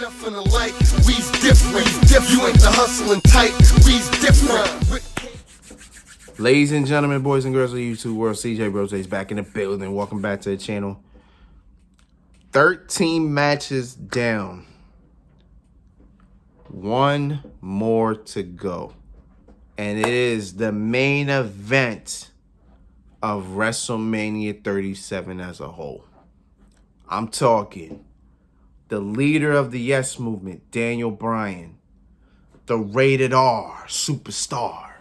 nothing alike. We's different. You ain't the hustling type. We's different. Ladies and gentlemen, boys and girls of the YouTube world, CJ Brose is back in the building. Welcome back to the channel. 13 matches down. One more to go. And it is the main event of WrestleMania 37 as a whole. I'm talking the leader of the Yes Movement, Daniel Bryan, the Rated R superstar,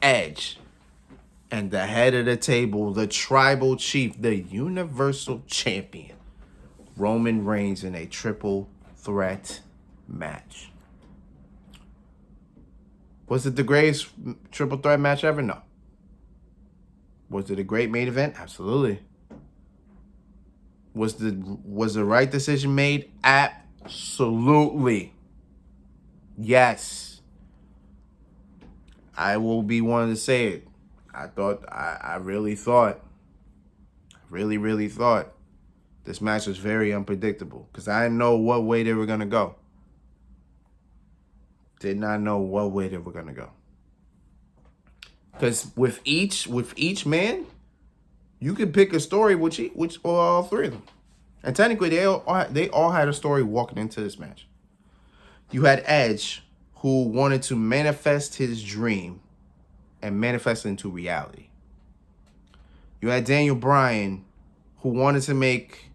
Edge, and the head of the table, the tribal chief, the universal champion, Roman Reigns, in a triple threat match. Was it the greatest triple threat match ever? No. Was it a great main event? Absolutely. Was the right decision made? Absolutely. Yes. I will be one to say it. I really thought this match was very unpredictable because I didn't know what way they were going to go. Did not know what way they were going to go. Because with each man, you could pick a story which all three of them. And technically, they all had a story walking into this match. You had Edge, who wanted to manifest his dream and manifest it into reality. You had Daniel Bryan, who wanted to make,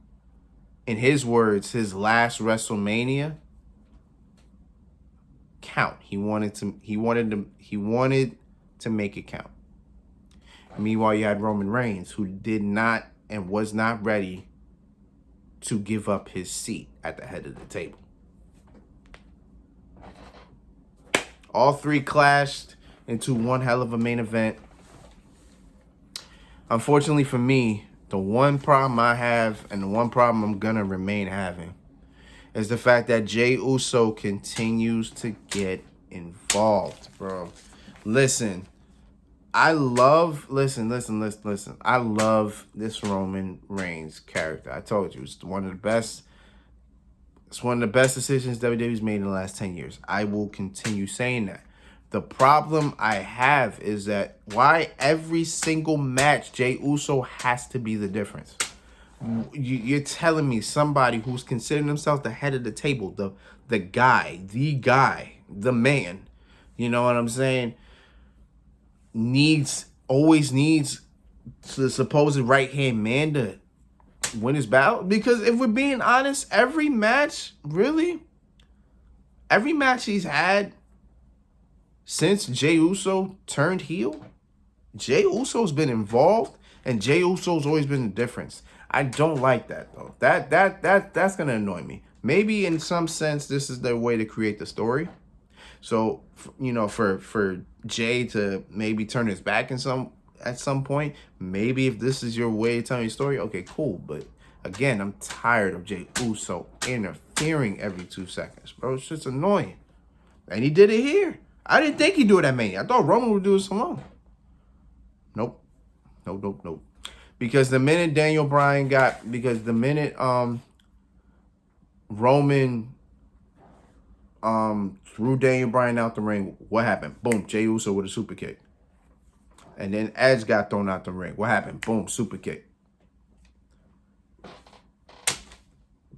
in his words, his last WrestleMania count. He wanted to make it count. Meanwhile, you had Roman Reigns, who did not and was not ready to give up his seat at the head of the table. All three clashed into one hell of a main event. Unfortunately for me, the one problem I have and the one problem I'm going to remain having is the fact that Jey Uso continues to get involved, bro. Listen. I love this Roman Reigns character. I told you, it's one of the best decisions WWE's made in the last 10 years. I will continue saying that. The problem I have is that why every single match Jey Uso has to be the difference. You're telling me somebody who's considering themselves the head of the table, the guy, the man, you know what I'm saying, always needs the supposed right-hand man to win his battle? Because if we're being honest, every match he's had since Jey Uso turned heel, Jey Uso's been involved, and Jey Uso's always been the difference. I don't like that, though. That's gonna annoy me. Maybe in some sense, this is their way to create the story. So, you know, for Jay to maybe turn his back at some point, maybe if this is your way of telling your story, okay, cool. But again, I'm tired of Jey Uso interfering every 2 seconds, bro. It's just annoying. And he did it here. I didn't think he'd do it at Mania. I thought Roman would do it alone. Nope. Because the minute Roman threw Daniel Bryan out the ring, what happened? Boom, Jey Uso with a super kick. And then Edge got thrown out the ring. What happened? Boom, super kick.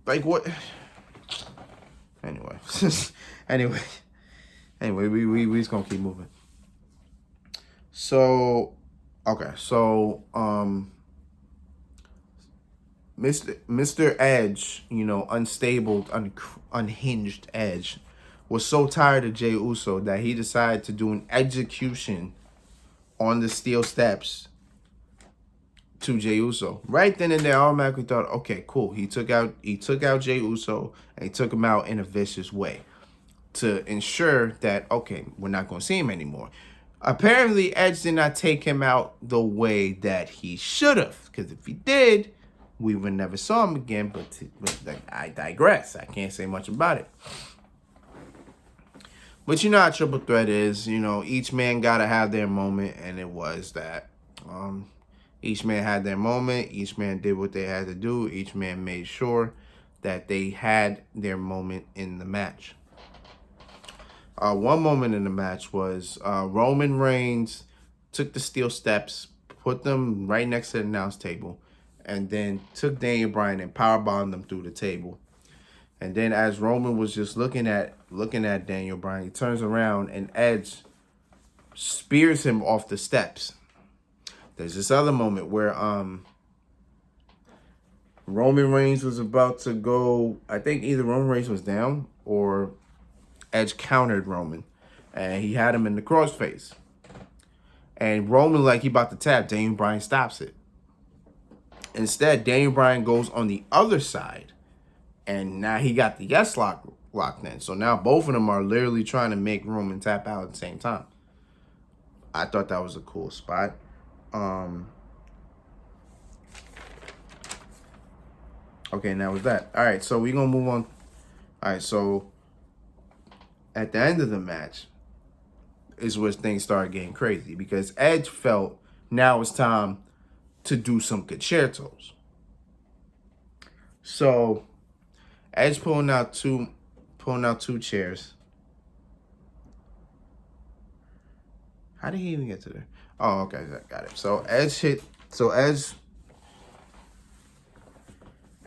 Like what? Anyway. Anyway, we just gonna keep moving. So, okay, so Mr. Edge, you know, unstable, unhinged Edge, was so tired of Jey Uso that he decided to do an execution on the steel steps to Jey Uso. Right then and there, I automatically thought, okay, cool. He took out Jey Uso, and he took him out in a vicious way to ensure that, okay, we're not going to see him anymore. Apparently, Edge did not take him out the way that he should have, because if he did, we would never saw him again. But I digress. I can't say much about it. But you know how triple threat is. You know, each man got to have their moment, and it was that. Each man had their moment. Each man did what they had to do. Each man made sure that they had their moment in the match. One moment in the match was Roman Reigns took the steel steps, put them right next to the announce table, and then took Daniel Bryan and powerbombed them through the table. And then as Roman was just looking at Daniel Bryan, he turns around and Edge spears him off the steps. There's this other moment where Roman Reigns was about to go. I think either Roman Reigns was down or Edge countered Roman, and he had him in the crossface. And Roman, like he about to tap, Daniel Bryan stops it. Instead, Daniel Bryan goes on the other side, and now he got the yes locked in. So now both of them are literally trying to make Roman tap out at the same time. I thought that was a cool spot. Okay, now with that. All right, so we're going to move on. All right, so at the end of the match is where things started getting crazy because Edge felt now it's time to do some concertos. So Edge pulling out two chairs. How did he even get to there? Oh, okay, got it. So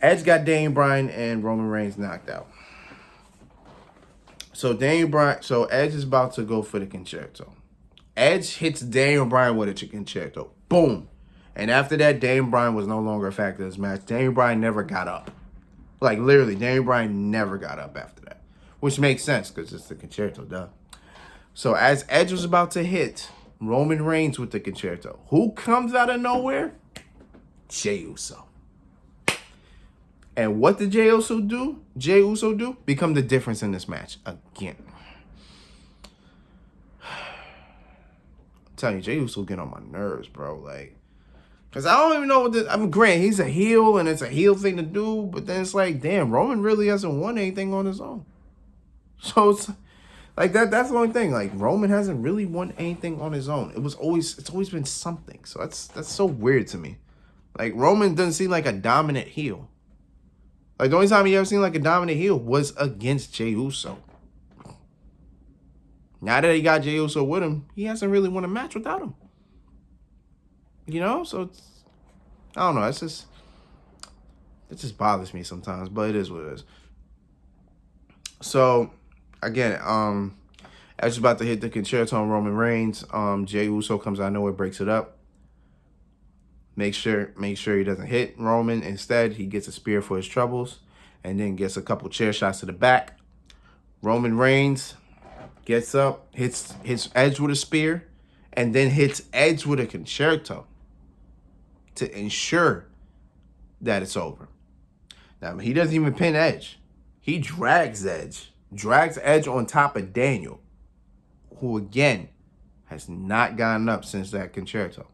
Edge got Daniel Bryan and Roman Reigns knocked out. So Edge is about to go for the concerto. Edge hits Daniel Bryan with a concerto. Boom. And after that, Daniel Bryan was no longer a factor in this match. Daniel Bryan never got up. Like, literally, Daniel Bryan never got up after that. Which makes sense, because it's the concerto, duh. So, as Edge was about to hit Roman Reigns with the concerto, who comes out of nowhere? Jey Uso. And what did Jey Uso do? Become the difference in this match again. I'm telling you, Jey Uso get on my nerves, bro. Like, because I don't even know what this... I mean, granted, he's a heel, and it's a heel thing to do, but then it's like, damn, Roman really hasn't won anything on his own. So it's like that's the only thing. Like, Roman hasn't really won anything on his own. It's always been something. So that's so weird to me. Like, Roman doesn't seem like a dominant heel. Like, the only time he ever seen like a dominant heel was against Jey Uso. Now that he got Jey Uso with him, he hasn't really won a match without him. You know? So, I don't know. It just bothers me sometimes, but it is what it is. So, again, Edge is about to hit the concerto on Roman Reigns. Jey Uso comes out of nowhere, breaks it up. Make sure he doesn't hit Roman. Instead, he gets a spear for his troubles and then gets a couple chair shots to the back. Roman Reigns gets up, hits Edge with a spear, and then hits Edge with a concerto to ensure that it's over. Now, he doesn't even pin Edge. He drags Edge on top of Daniel, who, again, has not gotten up since that concerto,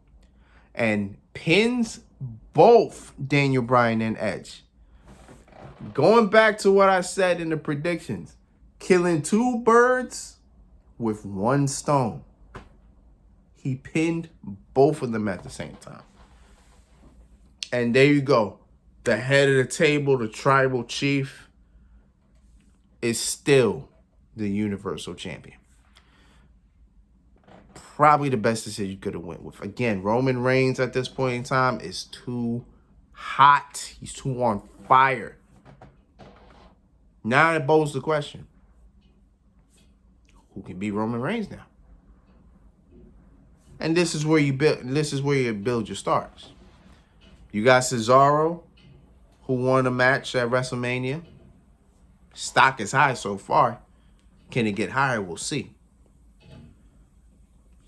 and pins both Daniel Bryan and Edge. Going back to what I said in the predictions, killing two birds with one stone. He pinned both of them at the same time. And there you go. The head of the table, the tribal chief, is still the Universal Champion. Probably the best decision you could have went with. Again, Roman Reigns at this point in time is too hot. He's too on fire. Now that poses the question. Who can beat Roman Reigns now? And this is where you build your stars. You got Cesaro, who won a match at WrestleMania. Stock is high so far. Can it get higher? We'll see.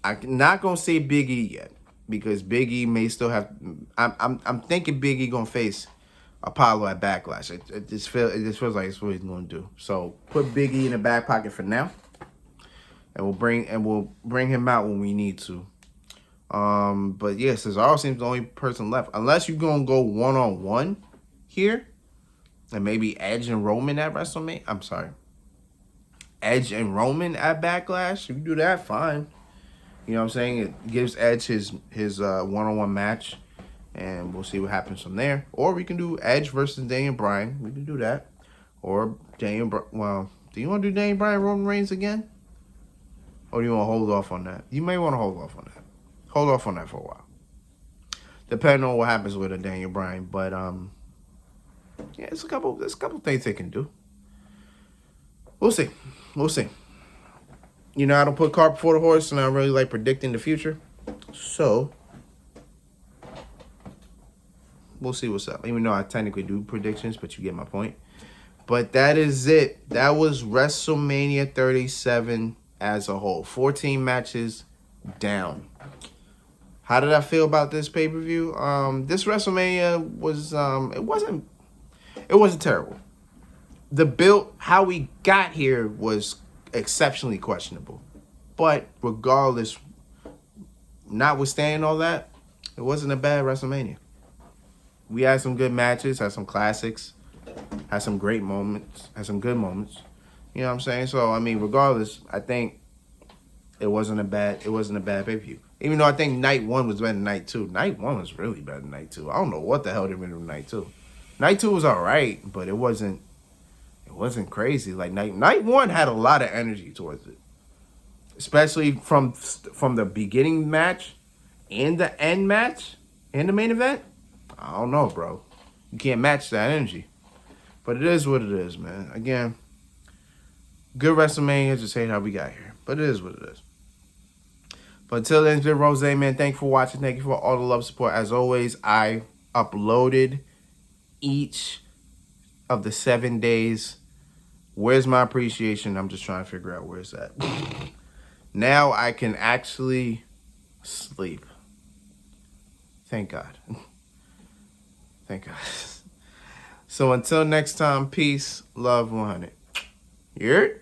I'm not gonna say Big E yet because Big E may still have. I'm thinking Big E gonna face Apollo at Backlash. It just feels like it's what he's gonna do. So put Big E in the back pocket for now, and we'll bring him out when we need to. But yeah, Cesaro seems the only person left, unless you're gonna go 1-on-1 here, and maybe Edge and Roman at WrestleMania. I'm sorry, Edge and Roman at Backlash. You can do that, fine. You know what I'm saying? It gives Edge his 1-on-1 match, and we'll see what happens from there. Or we can do Edge versus Daniel Bryan. We can do that. Or well, do you want to do Daniel Bryan Roman Reigns again? Or do you want to hold off on that? You may want to hold off on that. Hold off on that for a while. Depending on what happens with a Daniel Bryan. But yeah, there's a couple things they can do. We'll see. We'll see. You know, I don't put cart before the horse, and I really like predicting the future. So we'll see what's up. Even though I technically do predictions, but you get my point. But that is it. That was WrestleMania 37 as a whole. 14 matches down. How did I feel about this pay-per-view? This WrestleMania was it wasn't terrible. The build, how we got here, was exceptionally questionable. But regardless, notwithstanding all that, it wasn't a bad WrestleMania. We had some good matches, had some classics, had some great moments, had some good moments. You know what I'm saying? So I mean, regardless, I think it wasn't a bad pay-per-view. Even though I think night 1 was better than night 2. Night 1 was really better than night 2. I don't know what the hell they were doing night 2. Night 2 was alright, but it wasn't crazy. Like night 1 had a lot of energy towards it. Especially from the beginning match and the end match and the main event. I don't know, bro. You can't match that energy. But it is what it is, man. Again, good WrestleMania. Just hate how we got here. But it is what it is. But until then, it's been Rose, man. Thank you for watching. Thank you for all the love, support. As always, I uploaded each of the 7 days. Where's my appreciation? I'm just trying to figure out where's that. Now I can actually sleep. Thank God. Thank God. So until next time, peace, love, 100. You heard?